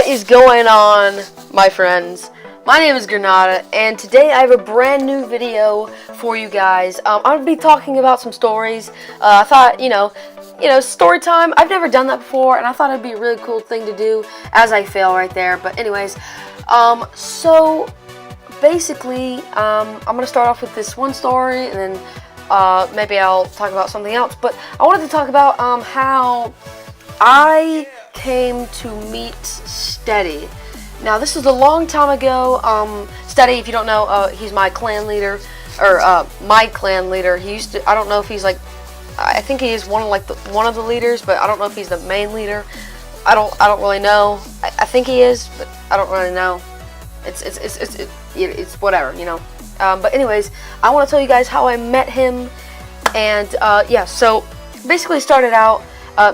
What is going on, my friends? My name is Granada, and today I have a brand new video for you guys. I'm going to be talking about some stories. I thought, story time. I've never done that before, and I thought it'd be a really cool thing to do as I fail right there. But anyways, so basically, I'm going to start off with this one story, and then maybe I'll talk about something else. But I wanted to talk about how I came to meet Steady. Now, this was a long time ago. Steady, if you don't know, he's my clan leader, or my clan leader. He used to. I don't know if he's like. I think he is one of the leaders, but I don't know if he's the main leader. I don't really know. I think he is, but I don't really know. It's whatever, you know. But anyways, I want to tell you guys how I met him, and yeah. So basically, started out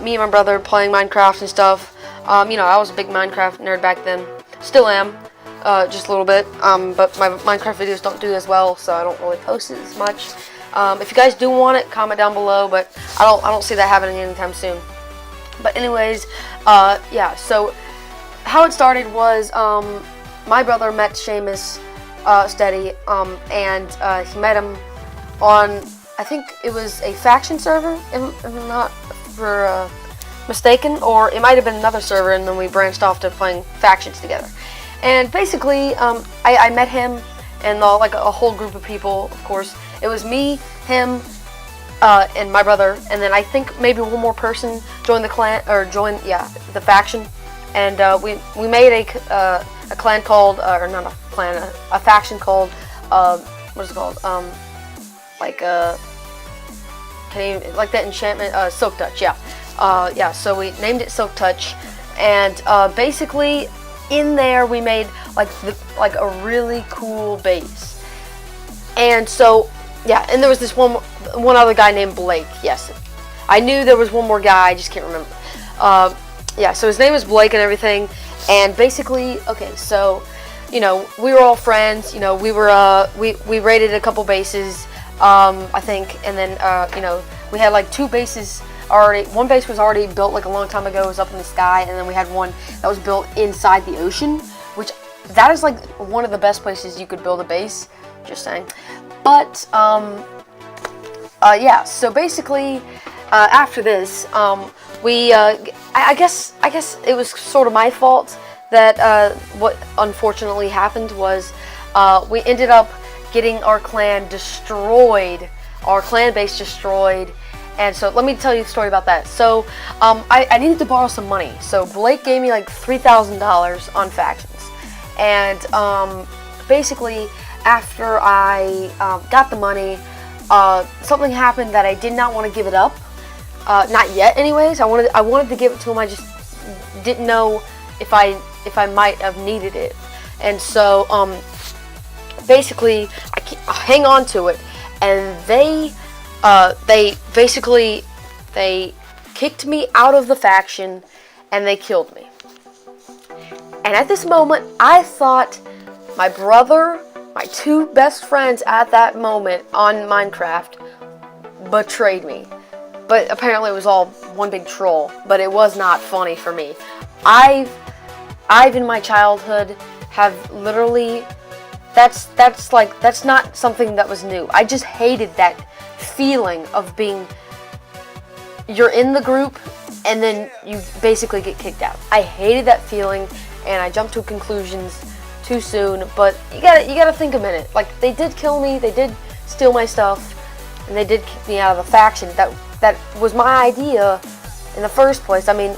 me and my brother playing Minecraft and stuff. I was a big Minecraft nerd back then. Still am, just a little bit. But my Minecraft videos don't do as well, so I don't really post it as much. If you guys do want it, comment down below. But I don't see that happening anytime soon. But anyways, yeah. So how it started was my brother met Shamis, Steady, and he met him on, I think it was a faction server, if I'm not mistaken, or it might have been another server, and then we branched off to playing factions together. And basically, I met him and like a whole group of people. Of course, it was me, him, and my brother, and then I think maybe one more person joined the clan, or joined the faction. And we made a clan called, or not a clan, a faction called what is it called? Like that enchantment, Silk Touch, yeah. So we named it Silk Touch, and basically in there we made like a really cool base. And so yeah, and there was this one other guy named Blake. Yes, I knew there was one more guy, I just can't remember. Yeah, so his name was Blake and everything. And basically, okay, so we were all friends. We were we raided a couple bases, I think, and then we had like two bases already. One base was already built like a long time ago. It was up in the sky, and then we had one that was built inside the ocean, which that is like one of the best places you could build a base. Just saying. But yeah. So basically, after this, I guess it was sort of my fault that what unfortunately happened was we ended up getting our clan destroyed, our clan base destroyed. And so let me tell you a story about that. So I needed to borrow some money. So Blake gave me like $3,000 on factions. And basically after I got the money, something happened that I did not want to give it up. Not yet anyways. I wanted to give it to him. I just didn't know if I might have needed it. And so basically I hang on to it, and they basically kicked me out of the faction, and they killed me. And at this moment, I thought my brother, my two best friends at that moment on Minecraft, betrayed me. But apparently it was all one big troll. But it was not funny for me. I've in my childhood have literally, that's not something that was new. I just hated that feeling of being, you're in the group and then you basically get kicked out. I hated that feeling, and I jumped to conclusions too soon. But you gotta think a minute. Like, they did kill me, they did steal my stuff, and they did kick me out of the faction. That was my idea in the first place. I mean,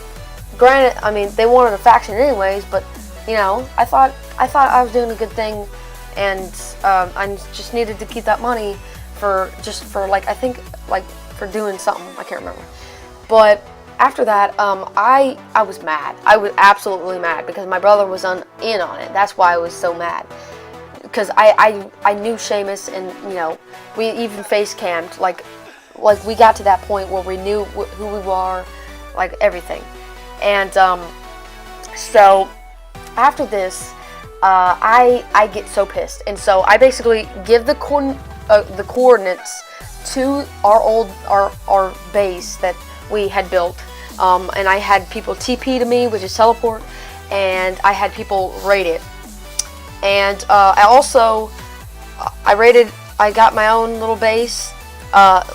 granted, they wanted a faction anyways, but I thought I was doing a good thing, and I just needed to keep that money for doing something. I can't remember. But after that, I was mad. I was absolutely mad because my brother was in on it. That's why I was so mad. Because I knew Shamis, and we even face camped. Like we got to that point where we knew who we were, like everything. And so after this, I get so pissed, and so I basically give the coordinates to our base that we had built, and I had people TP to me, which is teleport, and I had people raid it. And I got my own little base,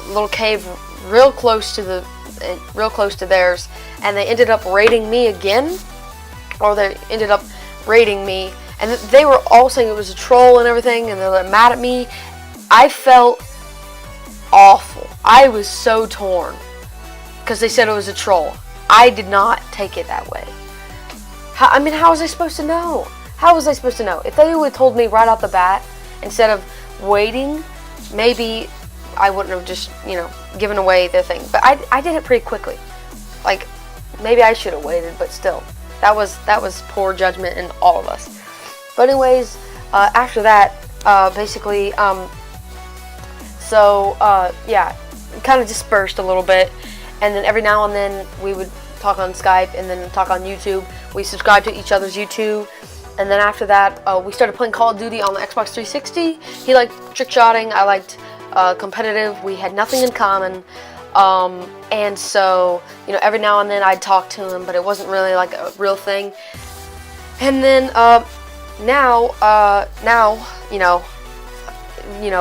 little cave real close to theirs, and they ended up raiding me again, or they ended up raiding me, and they were all saying it was a troll and everything, and they were mad at me. I felt awful. I was so torn because they said it was a troll. I did not take it that way. How was I supposed to know? How was I supposed to know? If they would have told me right off the bat instead of waiting, maybe I wouldn't have just, given away the thing. But I did it pretty quickly. Like, maybe I should have waited, but still, that was poor judgment in all of us. But anyways, after that, basically, kind of dispersed a little bit, and then every now and then we would talk on Skype and then talk on YouTube. We subscribed to each other's YouTube, and then after that, we started playing Call of Duty on the Xbox 360. He liked trick-shotting, I liked competitive. We had nothing in common, and so, every now and then I'd talk to him, but it wasn't really like a real thing. And then, now,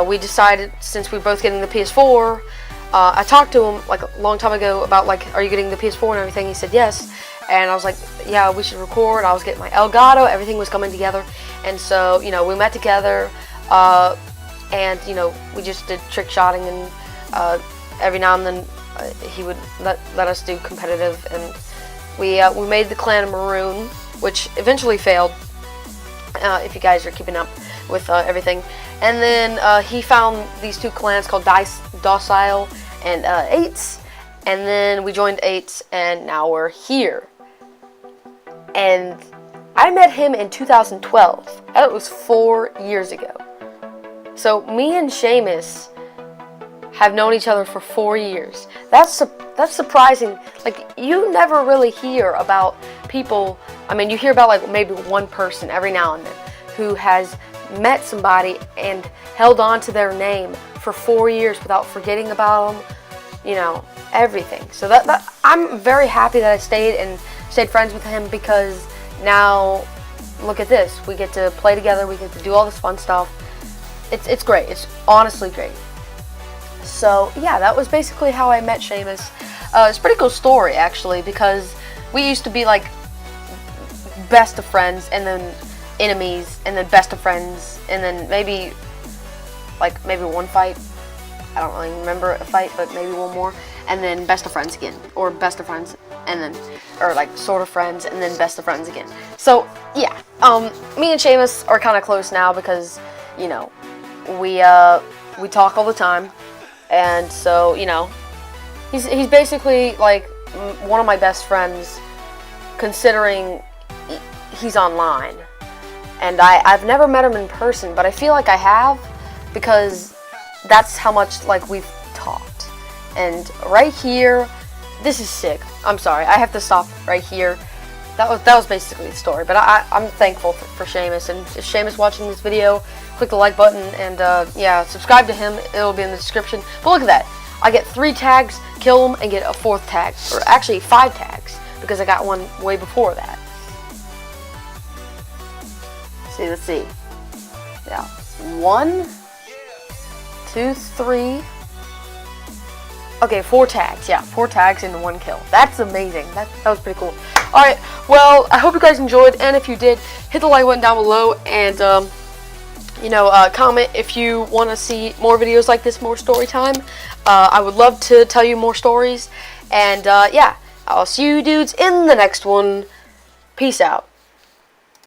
we decided, since we're both getting the PS4, I talked to him like a long time ago about like, are you getting the PS4 and everything? He said yes, and I was like, yeah, we should record. I was getting my Elgato, everything was coming together, and so we met together, and we just did trick shotting, and every now and then he would let us do competitive, and we made the clan of Maroon, which eventually failed. If you guys are keeping up with everything. And then he found these two clans called Docile and Eights, and then we joined Eights, and now we're here. And I met him in 2012. That was 4 years ago. So me and Shamis have known each other for 4 years. That's surprising. Like, you never really hear about people. You hear about like maybe one person every now and then who has met somebody and held on to their name for 4 years without forgetting about them, everything. So that I'm very happy that I stayed friends with him, because now look at this. We get to play together. We get to do all this fun stuff. It's great. It's honestly great. So yeah, that was basically how I met Shamis. It's a pretty cool story actually, because we used to be like best of friends, and then enemies, and then best of friends, and then maybe one fight. I don't really remember a fight, but maybe one more, and then best of friends again, or best of friends, and then, or like sort of friends, and then best of friends again. So yeah, me and Shamis are kind of close now, because we talk all the time, and so he's basically like one of my best friends, considering he's online. And I've never met him in person, but I feel like I have, because that's how much like we've talked. And right here, this is sick. I'm sorry, I have to stop right here. That was basically the story. But I'm thankful for Shamis, and if Shamis watching this video, click the like button, and subscribe to him. It'll be in the description. But look at that, I get 3 tags, kill them, and get a 4th tag, or actually 5 tags, because I got one way before that. Let's see. Yeah. 1, 2, 3. Okay, 4 tags. Yeah, 4 tags and 1 kill. That's amazing. That was pretty cool. Alright, well, I hope you guys enjoyed, and if you did, hit the like button down below, and comment if you want to see more videos like this, more story time. I would love to tell you more stories, and I'll see you dudes in the next one. Peace out.